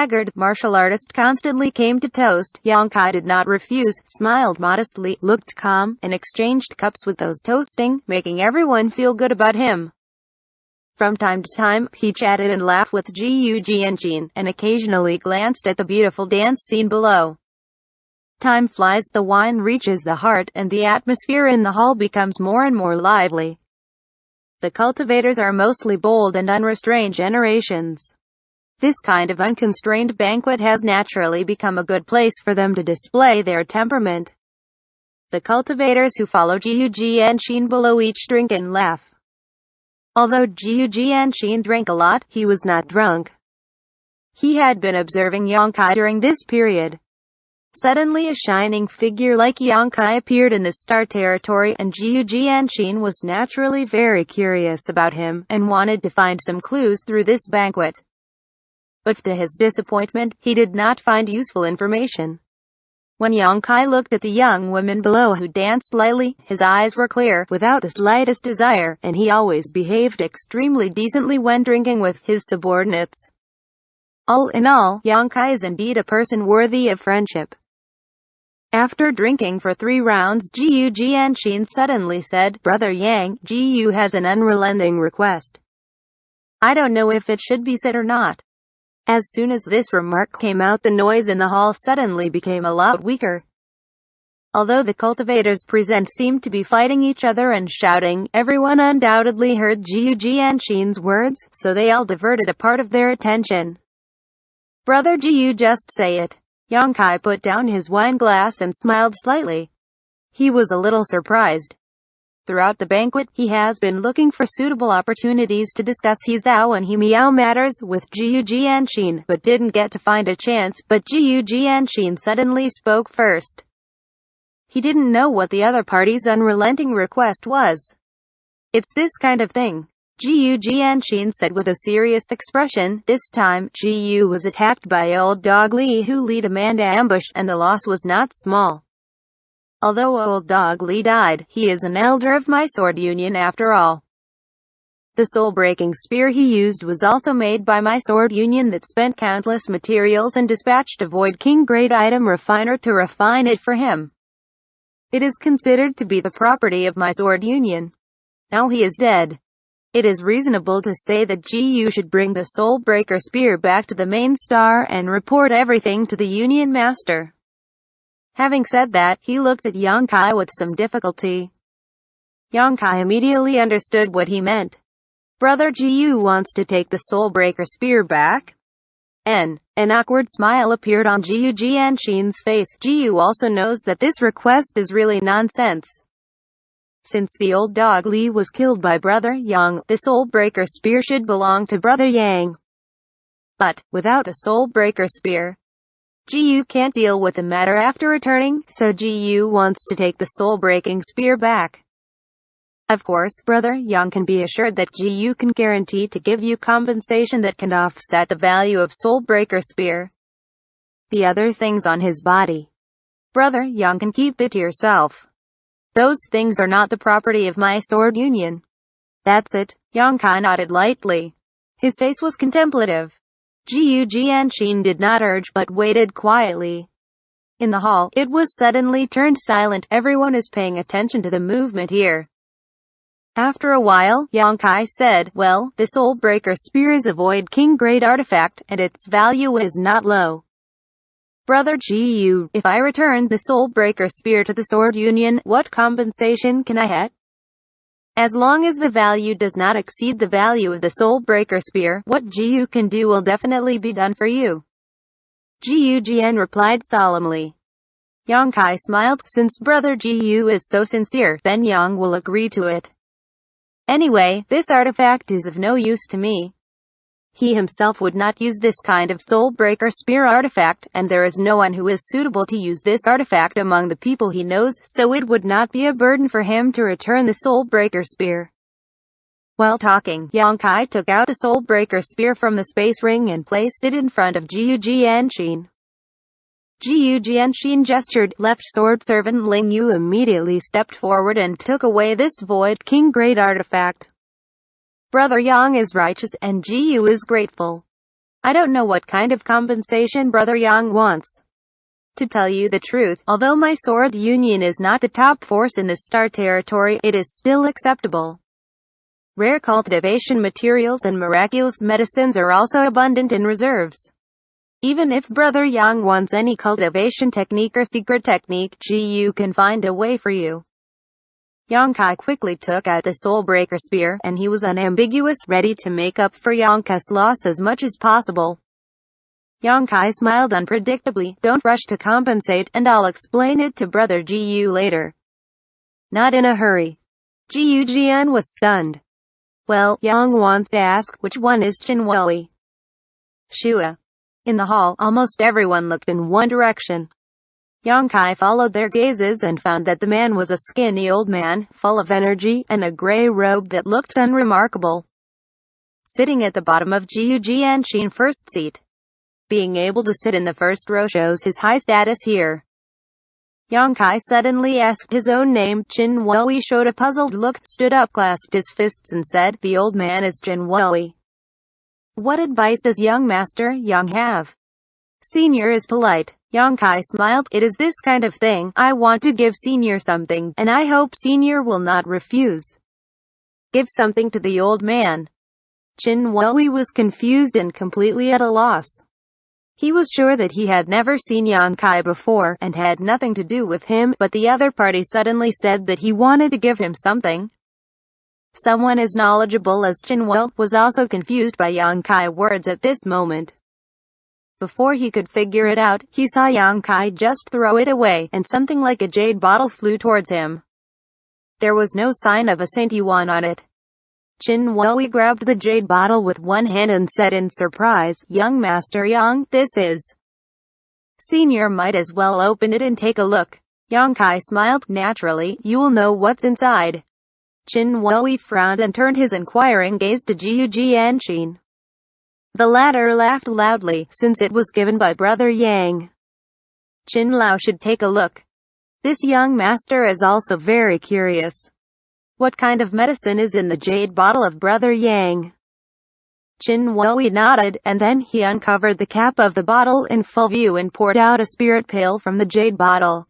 haggard martial artist constantly came to toast. Xianxia did not refuse, smiled modestly, looked calm, and exchanged cups with those toasting, making everyone feel good about him. From time to time, he chatted and laughed with Xianxia, and occasionally glanced at the beautiful dance scene below. Time flies, the wine reaches the heart, and the atmosphere in the hall becomes more and more lively. The cultivators are mostly bold and unrestrained generations. This kind of unconstrained banquet has naturally become a good place for them to display their temperament. The cultivators who follow Xianxia below each drink and laugh. Although Xianxia drank a lot, he was not drunk. He had been observing Xianxia during this period. Suddenly a shining figure like Xianxia appeared in the star territory, and Xianxia was naturally very curious about him, and wanted to find some clues through this banquet. But to his disappointment, he did not find useful information. When Xianxia looked at the young women below who danced lightly, his eyes were clear, without the slightest desire, and he always behaved extremely decently when drinking with his subordinates. All in all, Xianxia is indeed a person worthy of friendship. After drinking for 3 rounds, Xianxia suddenly said, "Brother Yang, Jiu has an unrelenting request. I don't know if it should be said or not." As soon as this remark came out, the noise in the hall suddenly became a lot weaker. Although the cultivators present seemed to be fighting each other and shouting, everyone undoubtedly heard Xianxia's words, so they all diverted a part of their attention. "Brother Jiu, just say it." Xianxia put down his wine glass and smiled slightly. He was a little surprised. Throughout the banquet, he has been looking for suitable opportunities to discuss his Zhao and Miao matters with Xianxia, but didn't get to find a chance. But Xianxia suddenly spoke first. He didn't know what the other party's unrelenting request was. "It's this kind of thing," Xianxia said with a serious expression. This time, Jiu was attacked by Old Dog Li, who led a man to ambush, and the loss was not small. Although Old Dog Li died, he is an elder of my sword union after all. The soul-breaking spear he used was also made by my sword union that spent countless materials and dispatched a Void King grade item refiner to refine it for him. It is considered to be the property of my sword union. Now he is dead. It is reasonable to say that Jiu should bring the soul-breaker spear back to the main star and report everything to the Union Master. Having said that, he looked at Xianxia with some difficulty. Xianxia immediately understood what he meant. Brother Jiu wants to take the soul-breaker spear back? An awkward smile appeared on Xianxia's face. Jiu also knows that this request is really nonsense. Since the Old Dog Li was killed by Brother Yang, the soul-breaker spear should belong to Brother Yang. But, without a soul-breaker spear, Jiu can't deal with the matter after returning, so Jiu wants to take the soul-breaking spear back. Of course, Brother Yang can be assured that Jiu can guarantee to give you compensation that can offset the value of soul-breaker spear. The other things on his body, Brother Yang can keep it to yourself. Those things are not the property of my sword union. That's it. Xianxia nodded lightly. His face was contemplative. Xianxia did not urge, but waited quietly. In the hall, it was suddenly turned silent. Everyone is paying attention to the movement here. After a while, Xianxia said, "Well, the soul-breaker spear is a Void King grade artifact, and its value is not low. Brother Jiu, if I return the soul-breaker spear to the sword union, what compensation can I get? As long as the value does not exceed the value of the soul-breaker spear, what Jiu can do will definitely be done for you." Jian replied solemnly. Xianxia smiled. Since Brother Jiu is so sincere, then Yang will agree to it. Anyway, this artifact is of no use to me. He himself would not use this kind of soul-breaker spear artifact, and there is no one who is suitable to use this artifact among the people he knows, so it would not be a burden for him to return the soul-breaker spear. While talking, Xianxia took out a soul-breaker spear from the space ring and placed it in front of Xianxia. Xianxia gestured. Left sword servant Ling Yu immediately stepped forward and took away this Void King grade artifact. Brother Yang is righteous, and Jiu is grateful. I don't know what kind of compensation Brother Yang wants. To tell you the truth, although my sword union is not the top force in the star territory, it is still acceptable. Rare cultivation materials and miraculous medicines are also abundant in reserves. Even if Brother Yang wants any cultivation technique or secret technique, Gu can find a way for you. Yang Kai quickly took out the Soul Breaker spear, and he was unambiguous, ready to make up for Yang Kai's loss as much as possible. Yang Kai smiled unpredictably. Don't rush to compensate, and I'll explain it to Brother Gu later. Not in a hurry. Gu Jian was stunned. Well, Yang wants to ask, which one is Qin Wei? Shua. In the hall, almost everyone looked in one direction. Yang Kai followed their gazes and found that the man was a skinny old man, full of energy, and a gray robe that looked unremarkable. Sitting at the bottom of Gu Jianxin's first seat. Being able to sit in the first row shows his high status here. Yang Kai suddenly asked his own name. Qin Wei showed a puzzled look, stood up, clasped his fists and said, the old man is Qin Wei. What advice does young Master Yang have? Senior is polite. Yang Kai smiled. It is this kind of thing. I want to give Senior something, and I hope Senior will not refuse. Give something to the old man. Qin Wei was confused and completely at a loss. He was sure that he had never seen Yang Kai before, and had nothing to do with him, but the other party suddenly said that he wanted to give him something. Someone as knowledgeable as Qin Wei was also confused by Yang Kai's words at this moment. Before he could figure it out, he saw Yang Kai just throw it away, and something like a jade bottle flew towards him. There was no sign of a Saint Yuan on it. Qin Wei grabbed the jade bottle with one hand and said in surprise, Young Master Yang, this is. Senior might as well open it and take a look. Yang Kai smiled. Naturally, you will know what's inside. Qin Wei frowned and turned his inquiring gaze to Gu Jianxin. The latter laughed loudly, since it was given by Brother Yang. Qin Lao should take a look. This young master is also very curious. What kind of medicine is in the jade bottle of Brother Yang? Qin Wei nodded, and then he uncovered the cap of the bottle in full view and poured out a spirit pill from the jade bottle.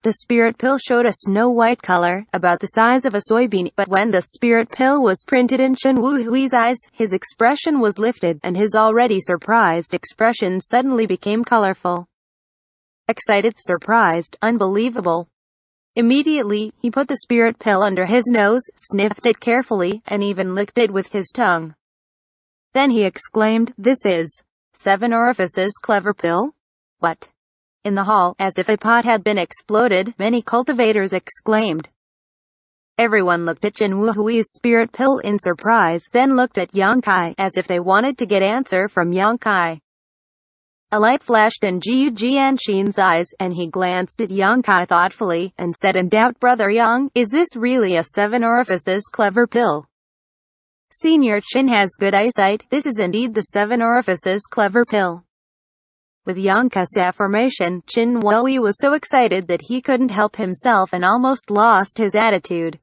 The spirit pill showed a snow-white color, about the size of a soybean, but when the spirit pill was printed in Qin Wui's eyes, his expression was lifted, and his already surprised expression suddenly became colorful. Excited, surprised, unbelievable. Immediately, he put the spirit pill under his nose, sniffed it carefully, and even licked it with his tongue. Then he exclaimed, this is 7 orifices clever pill? What? In the hall, as if a pot had been exploded, many cultivators exclaimed. Everyone looked at Qin Wui's spirit pill in surprise, then looked at Yang Kai, as if they wanted to get answer from Yang Kai. A light flashed in Gu Jianxin's eyes, and he glanced at Yang Kai thoughtfully, and said in doubt, Brother Yang, is this really a 7 orifices clever pill? Senior Qin has good eyesight. This is indeed the 7 orifices clever pill. With Yang Kai's affirmation, Qin Wei was so excited that he couldn't help himself and almost lost his attitude.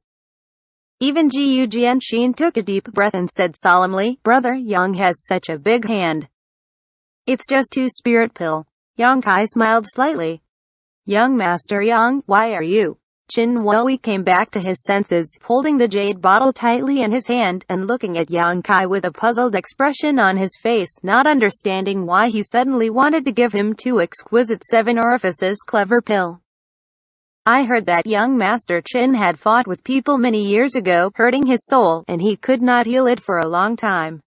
Even Gu Jianxin took a deep breath and said solemnly, Brother Yang has such a big hand. It's just 2 spirit pill. Yang Kai smiled slightly. Young Master Yang, why are you? Qin Wei came back to his senses, holding the jade bottle tightly in his hand, and looking at Yang Kai with a puzzled expression on his face, not understanding why he suddenly wanted to give him 2 exquisite 7 orifices clever pill. I heard that young Master Qin had fought with people many years ago, hurting his soul, and he could not heal it for a long time.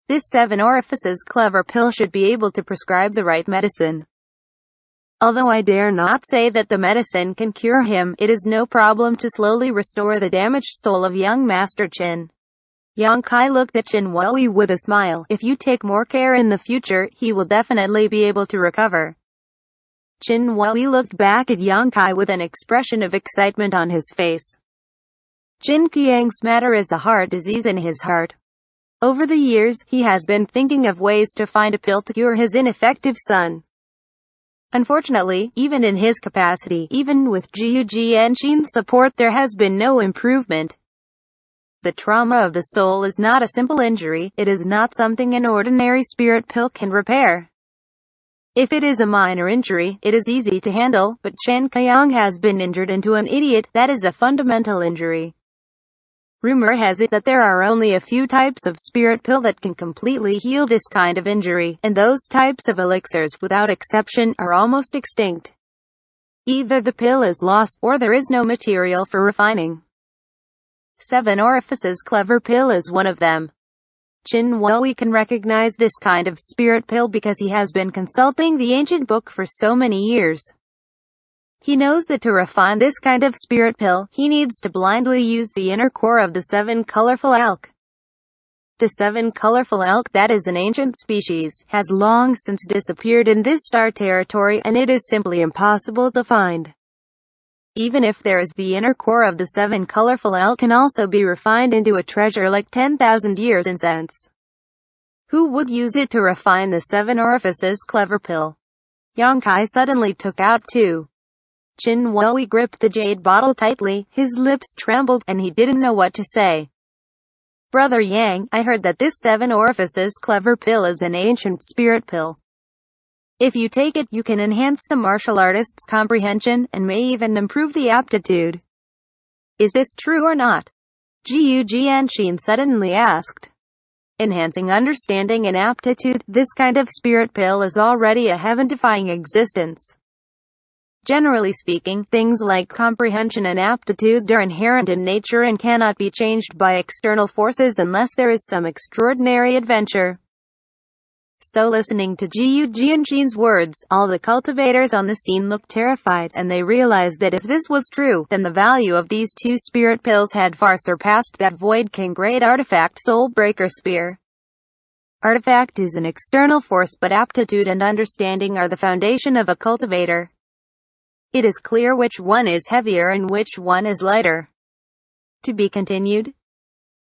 This 7 orifices clever pill should be able to prescribe the right medicine. Although I dare not say that the medicine can cure him, it is no problem to slowly restore the damaged soul of young Master Qin. Yang Kai looked at Qin Wei with a smile. If you take more care in the future, he will definitely be able to recover. Qin Wei looked back at Yang Kai with an expression of excitement on his face. Qin Qiang's matter is a heart disease in his heart. Over the years, he has been thinking of ways to find a pill to cure his ineffective son. Unfortunately, even in his capacity, even with Gu Jianxin's support, there has been no improvement. The trauma of the soul is not a simple injury, it is not something an ordinary spirit pill can repair. If it is a minor injury, it is easy to handle, but Xianxia has been injured into an idiot. That is a fundamental injury. Rumor has it that there are only a few types of spirit pill that can completely heal this kind of injury, and those types of elixirs, without exception, are almost extinct. Either the pill is lost, or there is no material for refining. 7 Orifices Clever Pill is one of them. Qin can recognize this kind of spirit pill because he has been consulting the ancient book for so many years. He knows that to refine this kind of spirit pill, he needs to blindly use the inner core of the 7 colorful elk. The 7 colorful elk, that is an ancient species, has long since disappeared in this star territory, and it is simply impossible to find. Even if there is, the inner core of the 7 colorful elk can also be refined into a treasure like 10,000 years in sense. Who would use it to refine the 7 Orifices Clever Pill? Xianxia suddenly took out 2. Qin gripped the jade bottle tightly, his lips trembled, and he didn't know what to say. Brother Yang, I heard that this 7 Orifices Clever Pill is an ancient spirit pill. If you take it, you can enhance the martial artist's comprehension, and may even improve the aptitude. Is this true or not? Jianxin suddenly asked. Enhancing understanding and aptitude, this kind of spirit pill is already a heaven-defying existence. Generally speaking, things like comprehension and aptitude are inherent in nature and cannot be changed by external forces unless there is some extraordinary adventure. So listening to Jianxin's words, all the cultivators on the scene looked terrified, and they realized that if this was true, then the value of these 2 spirit pills had far surpassed that Void King Great Artifact Soul Breaker Spear. Artifact is an external force, but aptitude and understanding are the foundation of a cultivator. It is clear which one is heavier and which one is lighter. To be continued.